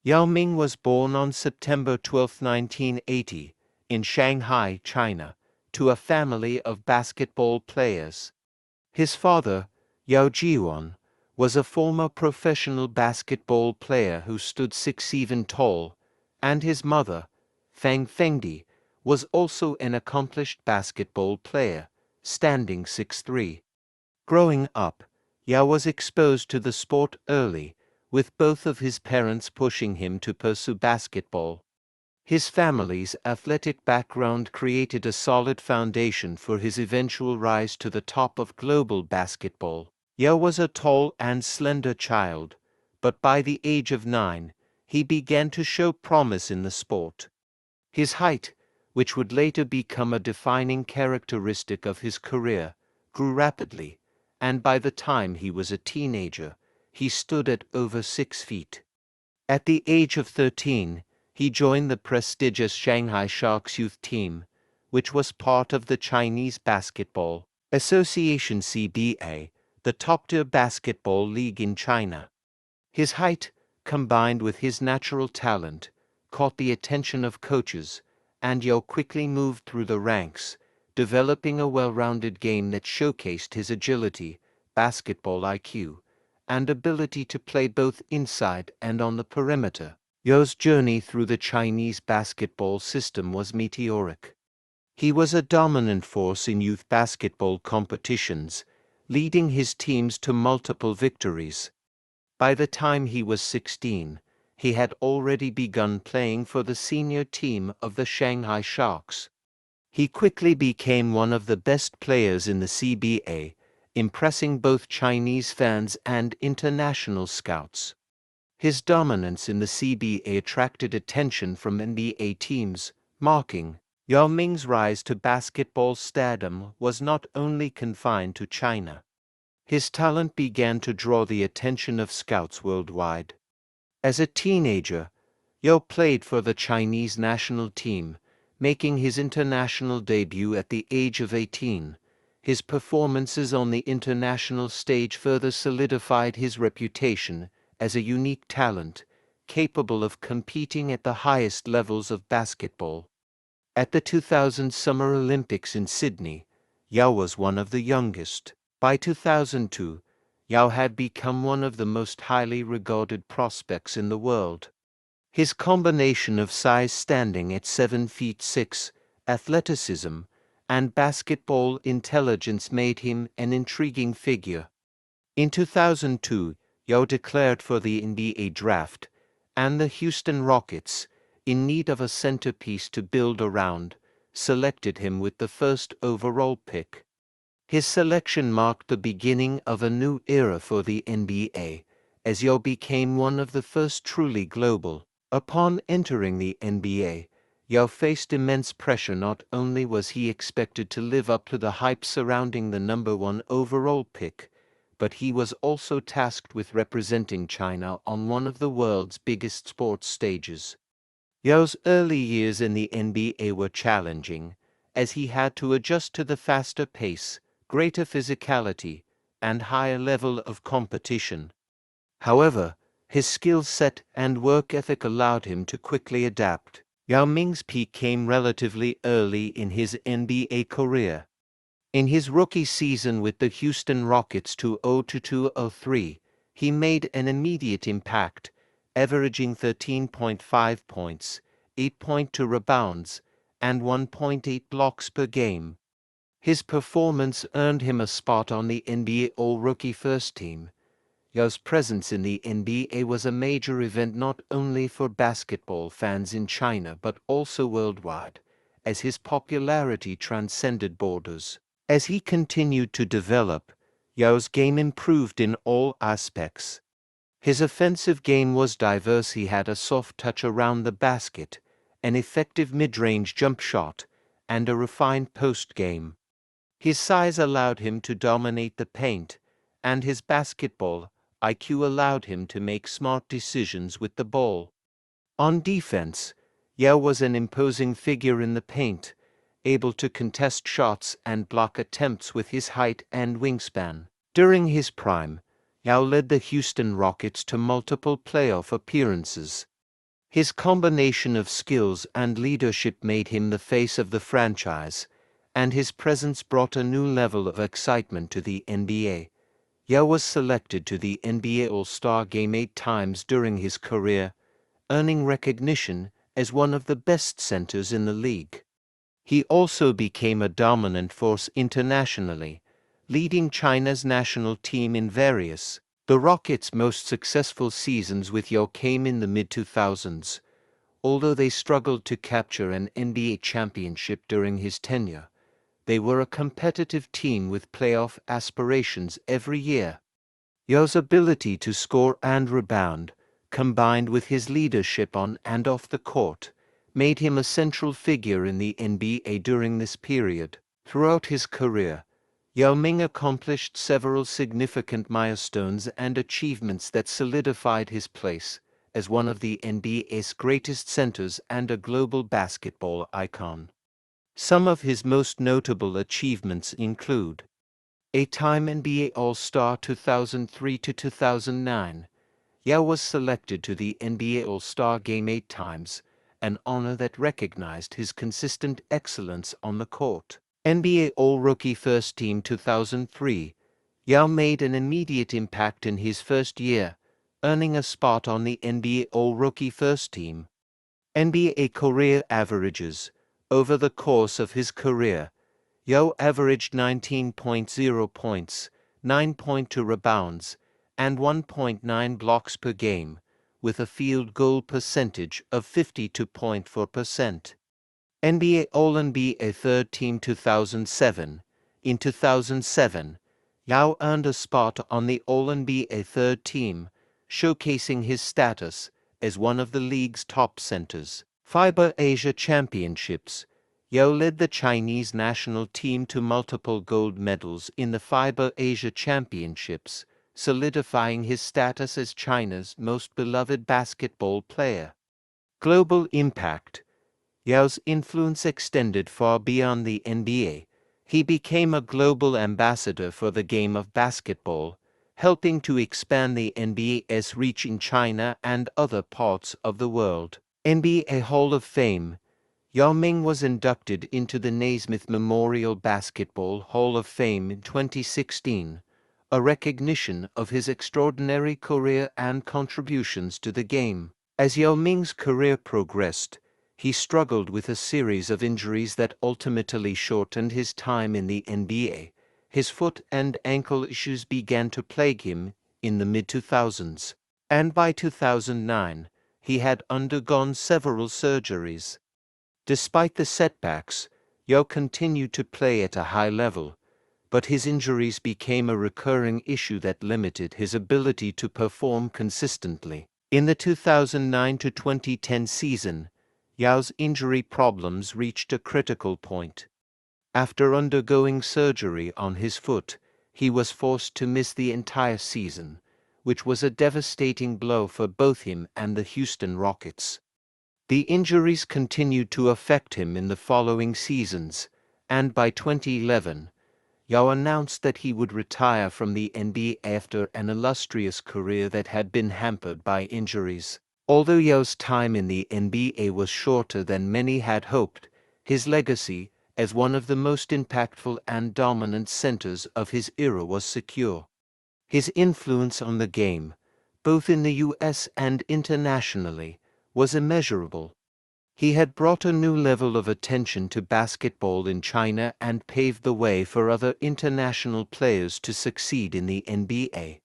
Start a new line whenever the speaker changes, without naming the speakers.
Yao Ming was born on September 12, 1980, in Shanghai, China, to a family of basketball players. His father, Yao Jiwan, was a former professional basketball player who stood 6 feet tall, and his mother, Fang Fengdi, was also an accomplished basketball player, standing 6'3". Growing up, Yao was exposed to the sport early, with both of his parents pushing him to pursue basketball. His family's athletic background created a solid foundation for his eventual rise to the top of global basketball. Yao was a tall and slender child, but by the age of 9, he began to show promise in the sport. His height, which would later become a defining characteristic of his career, grew rapidly, and by the time he was a teenager, he stood at over 6 feet. At the age of 13, he joined the prestigious Shanghai Sharks youth team, which was part of the Chinese Basketball Association CBA, the top-tier basketball league in China. His height, combined with his natural talent, caught the attention of coaches, and Yao quickly moved through the ranks, developing a well-rounded game that showcased his agility, basketball IQ, and ability to play both inside and on the perimeter. Yao's journey through the Chinese basketball system was meteoric. He was a dominant force in youth basketball competitions, leading his teams to multiple victories. By the time he was 16, he had already begun playing for the senior team of the Shanghai Sharks. He quickly became one of the best players in the CBA, impressing both Chinese fans and international scouts. His dominance in the CBA attracted attention from NBA teams, marking Yao Ming's rise to basketball stardom was not only confined to China. His talent began to draw the attention of scouts worldwide. As a teenager, Yao played for the Chinese national team, making his international debut at the age of 18. His performances on the international stage further solidified his reputation as a unique talent, capable of competing at the highest levels of basketball. At the 2000 Summer Olympics in Sydney, Yao was one of the youngest. By 2002, Yao had become one of the most highly regarded prospects in the world. His combination of size standing at 7 feet 6, athleticism, and basketball intelligence made him an intriguing figure. In 2002, Yao declared for the NBA draft, and the Houston Rockets, in need of a centerpiece to build around, selected him with the first overall pick. His selection marked the beginning of a new era for the NBA, as Yao became one of the first truly global. Upon entering the NBA, Yao faced immense pressure. Not only was he expected to live up to the hype surrounding the #1 overall pick, but he was also tasked with representing China on one of the world's biggest sports stages. Yao's early years in the NBA were challenging, as he had to adjust to the faster pace, greater physicality, and higher level of competition. However, his skill set and work ethic allowed him to quickly adapt. Yao Ming's peak came relatively early in his NBA career. In his rookie season with the Houston Rockets 2002-2003, he made an immediate impact, averaging 13.5 points, 8.2 rebounds, and 1.8 blocks per game. His performance earned him a spot on the NBA All-Rookie First Team. Yao's presence in the NBA was a major event not only for basketball fans in China but also worldwide, as his popularity transcended borders. As he continued to develop, Yao's game improved in all aspects. His offensive game was diverse. He had a soft touch around the basket, an effective mid-range jump shot, and a refined post game. His size allowed him to dominate the paint, and his basketball IQ allowed him to make smart decisions with the ball. On defense, Yao was an imposing figure in the paint, able to contest shots and block attempts with his height and wingspan. During his prime, Yao led the Houston Rockets to multiple playoff appearances. His combination of skills and leadership made him the face of the franchise, and his presence brought a new level of excitement to the NBA. Yao was selected to the NBA All-Star Game 8 times during his career, earning recognition as one of the best centers in the league. He also became a dominant force internationally, leading China's national team in the Rockets' most successful seasons with Yao came in the mid-2000s. Although they struggled to capture an NBA championship during his tenure, they were a competitive team with playoff aspirations every year. Yao's ability to score and rebound, combined with his leadership on and off the court, made him a central figure in the NBA during this period. Throughout his career, Yao Ming accomplished several significant milestones and achievements that solidified his place as one of the NBA's greatest centers and a global basketball icon. Some of his most notable achievements include: eight-time NBA All-Star 2003 to 2009. Yao was selected to the NBA All-Star Game 8 times, an honor that recognized his consistent excellence on the court. NBA All-Rookie First Team 2003. Yao made an immediate impact in his first year, earning a spot on the NBA All-Rookie First Team. NBA career averages. Over the course of his career, Yao averaged 19.0 points, 9.2 rebounds, and 1.9 blocks per game, with a field goal percentage of 52.4%. NBA All-NBA Third Team 2007. In 2007, Yao earned a spot on the All-NBA Third Team, showcasing his status as one of the league's top centers. FIBA Asia Championships. Yao led the Chinese national team to multiple gold medals in the FIBA Asia Championships, solidifying his status as China's most beloved basketball player. Global impact. Yao's influence extended far beyond the NBA. He became a global ambassador for the game of basketball, helping to expand the NBA's reach in China and other parts of the world. NBA Hall of Fame. Yao Ming was inducted into the Naismith Memorial Basketball Hall of Fame in 2016, a recognition of his extraordinary career and contributions to the game. As Yao Ming's career progressed, he struggled with a series of injuries that ultimately shortened his time in the NBA. His foot and ankle issues began to plague him in the mid-2000s, and by 2009, he had undergone several surgeries. Despite the setbacks, Yao continued to play at a high level, but his injuries became a recurring issue that limited his ability to perform consistently. In the 2009 to 2010 season, Yao's injury problems reached a critical point. After undergoing surgery on his foot, he was forced to miss the entire season, which was a devastating blow for both him and the Houston Rockets. The injuries continued to affect him in the following seasons, and by 2011, Yao announced that he would retire from the NBA after an illustrious career that had been hampered by injuries. Although Yao's time in the NBA was shorter than many had hoped, his legacy as one of the most impactful and dominant centers of his era was secure. His influence on the game, both in the US and internationally, was immeasurable. He had brought a new level of attention to basketball in China and paved the way for other international players to succeed in the NBA.